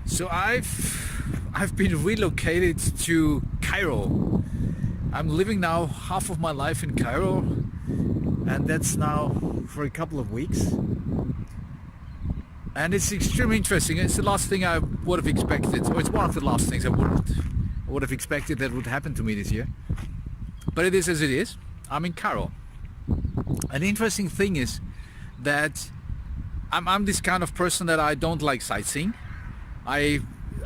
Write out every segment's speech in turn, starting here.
So I've been relocated to Cairo. I'm living now half of my life in Cairo, and that's now for a couple of weeks. And it's extremely interesting. It's the last thing I would have expected, or it's one of the last things I would have expected that would happen to me this year. But it is as it is. I'm in Cairo. An interesting thing is that I'm this kind of person that I don't like sightseeing. I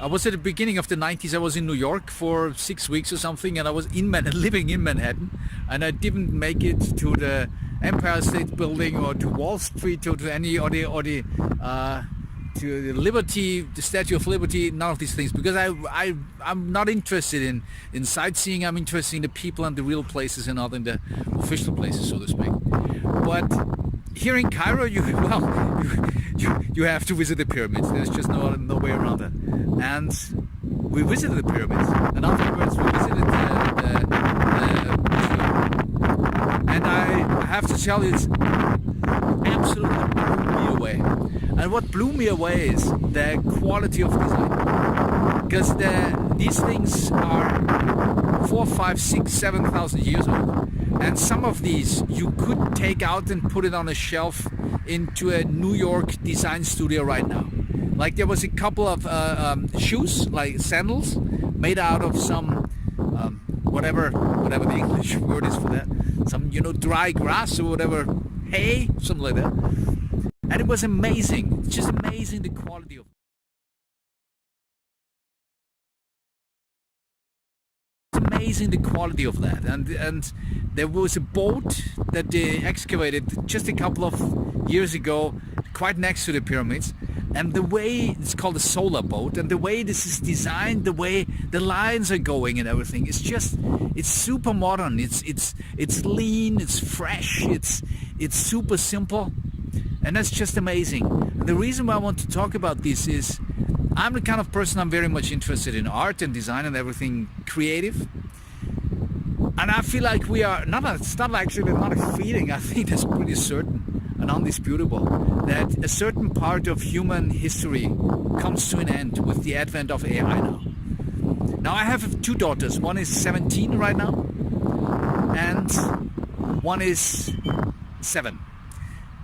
was at the beginning of the 90s. I was in New York for 6 weeks or something, and I was living in Manhattan, and I didn't make it to the Empire State Building or to Wall Street or to any or the to the Liberty, the Statue of Liberty, none of these things, because I'm not interested in sightseeing. I'm interested in the people and the real places and not in the official places, so to speak. But here in Cairo, you have to visit the pyramids. There's just no way around it. And we visited the pyramids, and afterwards we visited the museum. And I have to tell you, it's absolutely blew me away. And what blew me away is the quality of design, because these things are 4, 5, 6, 7,000 years old. And some of these you could take out and put it on a shelf into a New York design studio right now. Like there was a couple of shoes, like sandals, made out of some whatever the English word is for that, some dry grass or whatever, hay, something like that. And it was amazing. It's just amazing the quality of. Amazing the quality of that, and there was a boat that they excavated just a couple of years ago quite next to the pyramids, and the way it's called a solar boat, and the way this is designed, the way the lines are going and everything, it's super modern, it's lean, it's fresh, it's super simple, and that's just amazing. And the reason why I want to talk about this is I'm the kind of person, I'm very much interested in art and design and everything creative. And I feel like we are, it's not actually not a feeling, I think that's pretty certain and undisputable, that a certain part of human history comes to an end with the advent of AI now. Now I have 2 daughters, one is 17 right now, and one is 7.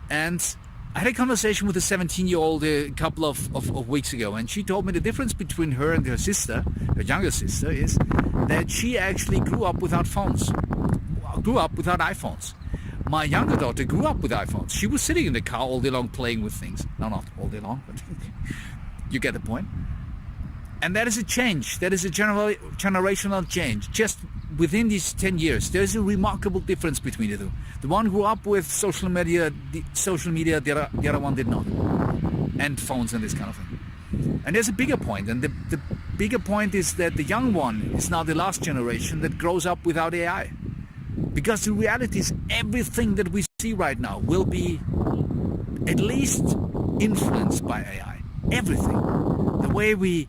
And I had a conversation with a 17-year-old a couple of weeks ago, and she told me the difference between her and her sister, her younger sister, is that she actually grew up without phones, grew up without iPhones. My younger daughter grew up with iPhones. She was sitting in the car all day long playing with things. No, not all day long, but you get the point. And that is a change. That is a generational change. Just within these 10 years, there's a remarkable difference between the two. The one grew up with social media, the other one did not. And phones and this kind of thing. And there's a bigger point. And the bigger point is that the young one is now the last generation that grows up without AI. Because the reality is everything that we see right now will be at least influenced by AI. Everything. The way we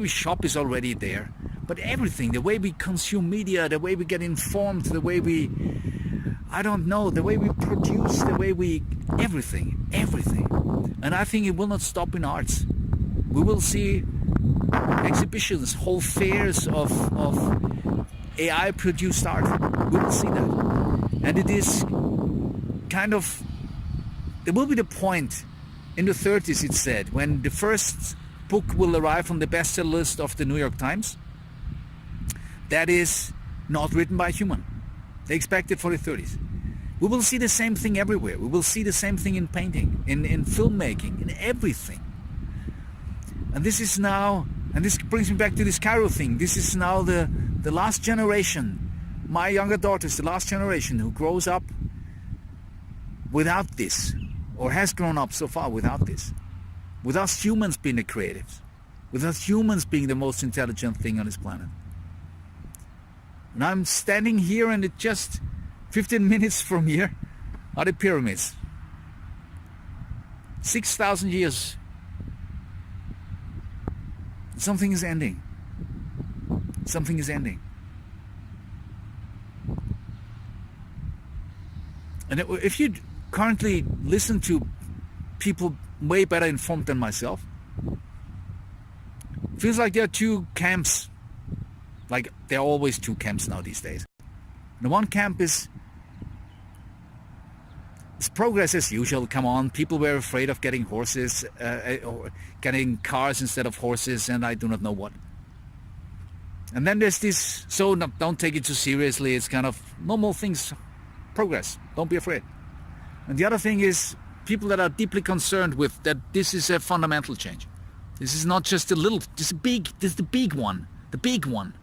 shop is already there. But everything, the way we consume media, the way we get informed, the way we, the way we produce, the way we, everything. And I think it will not stop in arts. We will see exhibitions, whole fairs of AI-produced art. We will see that. And it is kind of, there will be the point in the 30s, it said, when the first book will arrive on the bestseller list of the New York Times that is not written by a human. They expect it for the 30s. We will see the same thing everywhere. We will see the same thing in painting, in filmmaking, in everything. And this is now, and this brings me back to this Cairo thing, this is now the last generation, my younger daughter is the last generation who grows up without this, or has grown up so far without this. With us humans being the creatives, with us humans being the most intelligent thing on this planet. And I'm standing here, and it just 15 minutes from here are the pyramids. 6,000 years. Something is ending. Something is ending. And if you currently listen to people way better informed than myself, Feels like there are two camps. Like there are always two camps now these days. The one camp is progress as usual. Come on, people were afraid of getting horses, or getting cars instead of horses, and I do not know what. And then there's this, so no, don't take it too seriously. It's kind of normal things, progress. Don't be afraid. And the other thing is people that are deeply concerned with that this is a fundamental change. This is not just a little, this is the big one, the big one.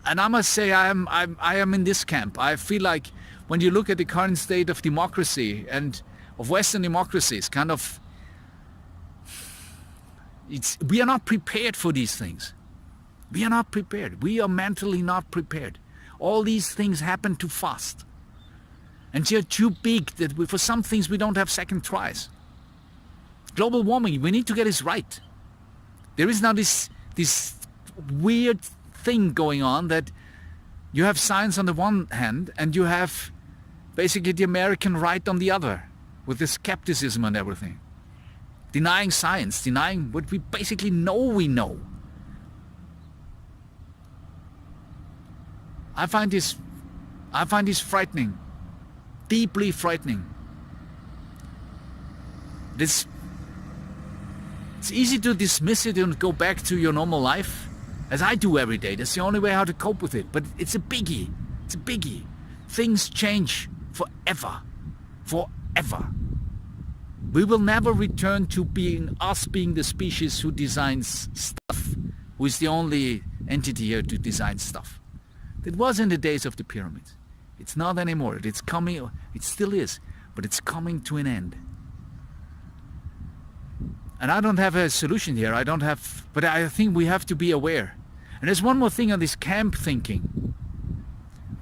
And I must say I am in this camp. I feel like when you look at the current state of democracy and of Western democracies, kind of, we are not prepared for these things. We are not prepared. We are mentally not prepared. All these things happen too fast. And they're too big that for some things we don't have second tries. Global warming, we need to get this right. There is now this weird thing going on that you have science on the one hand and you have basically the American right on the other with the skepticism and everything. Denying science, denying what we basically know we know. I find this frightening, deeply frightening. It's easy to dismiss it and go back to your normal life, as I do every day. That's the only way how to cope with it. But it's a biggie. It's a biggie. Things change forever. Forever. We will never return to being the species who designs stuff, who is the only entity here to design stuff. It was in the days of the pyramids. It's not anymore. It's coming, it still is, but it's coming to an end. And I don't have a solution here. But I think we have to be aware. And there's one more thing on this camp thinking.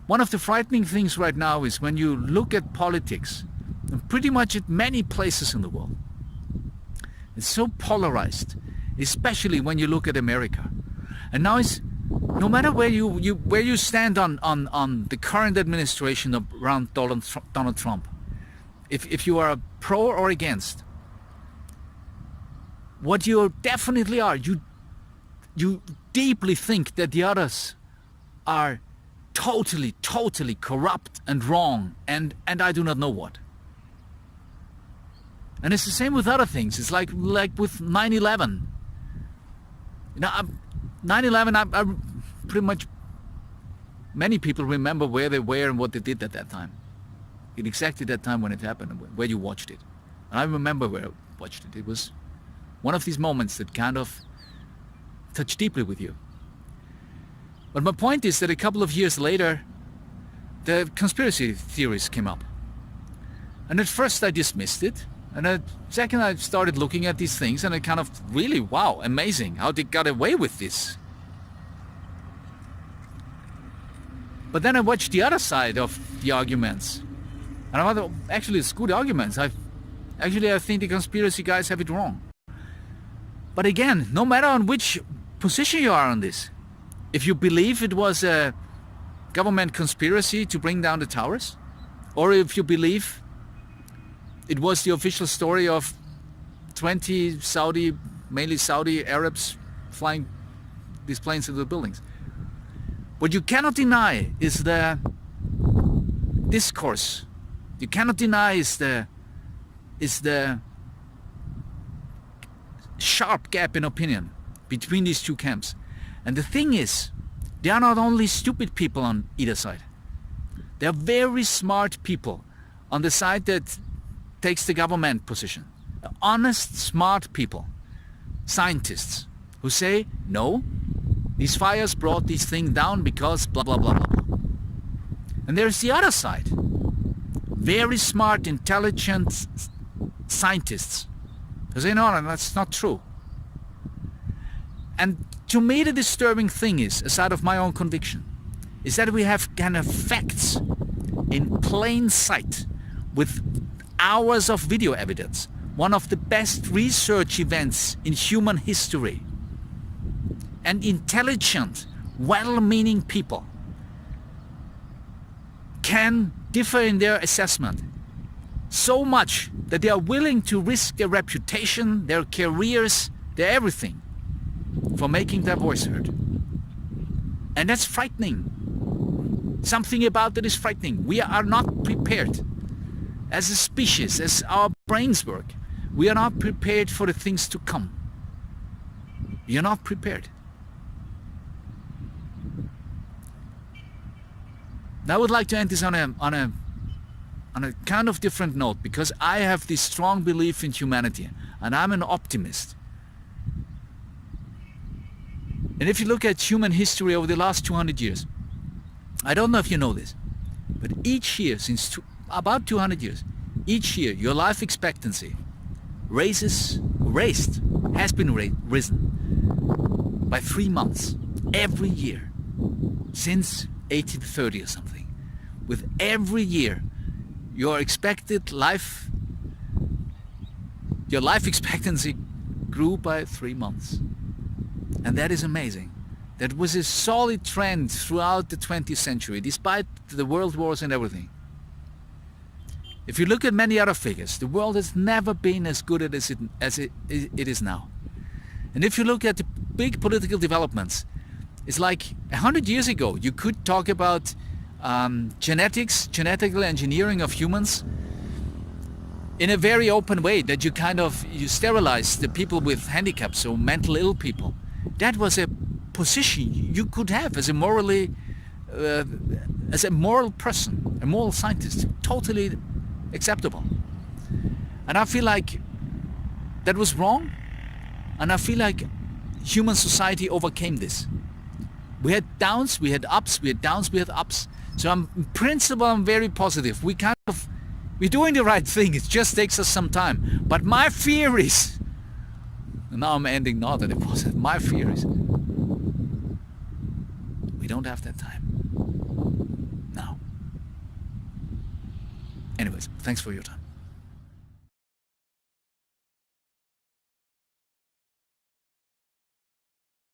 One of the frightening things right now is when you look at politics, and pretty much at many places in the world, it's so polarized, especially when you look at America. And now it's, no matter where you stand on the current administration around Donald Trump, if you are pro or against, what you definitely are, you deeply think that the others are totally corrupt and wrong and I do not know what. And it's the same with other things. It's like with 9/11. You know, 9/11, I pretty much, many people remember where they were and what they did at that time. In exactly that time when it happened, where you watched it. And I remember where I watched it. It was one of these moments that kind of touched deeply with you. But my point is that a couple of years later, the conspiracy theories came up. And at first I dismissed it. And at second I started looking at these things and I kind of really, wow, amazing how they got away with this. But then I watched the other side of the arguments. And I thought, actually it's good arguments. I think the conspiracy guys have it wrong. But again, no matter on which position you are on this, if you believe it was a government conspiracy to bring down the towers, or if you believe it was the official story of 20 mainly Saudi Arabs flying these planes into the buildings. What you cannot deny is the discourse. You cannot deny is the sharp gap in opinion between these two camps. And the thing is, they are not only stupid people on either side. They are very smart people on the side that takes the government position. Honest, smart people, scientists, who say, no, these fires brought this thing down because blah, blah, blah, blah, blah. And there's the other side. Very smart, intelligent scientists who say, no, that's not true. And to me the disturbing thing is, aside of my own conviction, is that we have kind of facts in plain sight with hours of video evidence. One of the best research events in human history. And intelligent, well-meaning people can differ in their assessment. so much that they are willing to risk their reputation, their careers, their everything for making their voice heard. And that's frightening. Something about it is frightening. We are not prepared. As a species, as our brains work, we are not prepared for the things to come. We are not prepared. I would like to end this on a kind of different note, because I have this strong belief in humanity and I'm an optimist. And if you look at human history over the last 200 years, I don't know if you know this, but each year since about 200 years, each year your life expectancy has been risen by 3 months every year since 1830 or something. With every year, your life expectancy grew by 3 months. And that is amazing. That was a solid trend throughout the 20th century, despite the world wars and everything. If you look at many other figures, the world has never been as good as it is now. And if you look at the big political developments, it's like 100 years ago, you could talk about genetical engineering of humans in a very open way, that you sterilize the people with handicaps or mental ill people. That was a position you could have as a moral person, a moral scientist, totally acceptable. And I feel like that was wrong, and I feel like human society overcame this. We had downs, we had ups, we had downs, we had ups. So in principle, I'm very positive. We're doing the right thing. It just takes us some time. But my fear is, and now I'm ending not at a positive, my fear is we don't have that time now. Anyways, thanks for your time.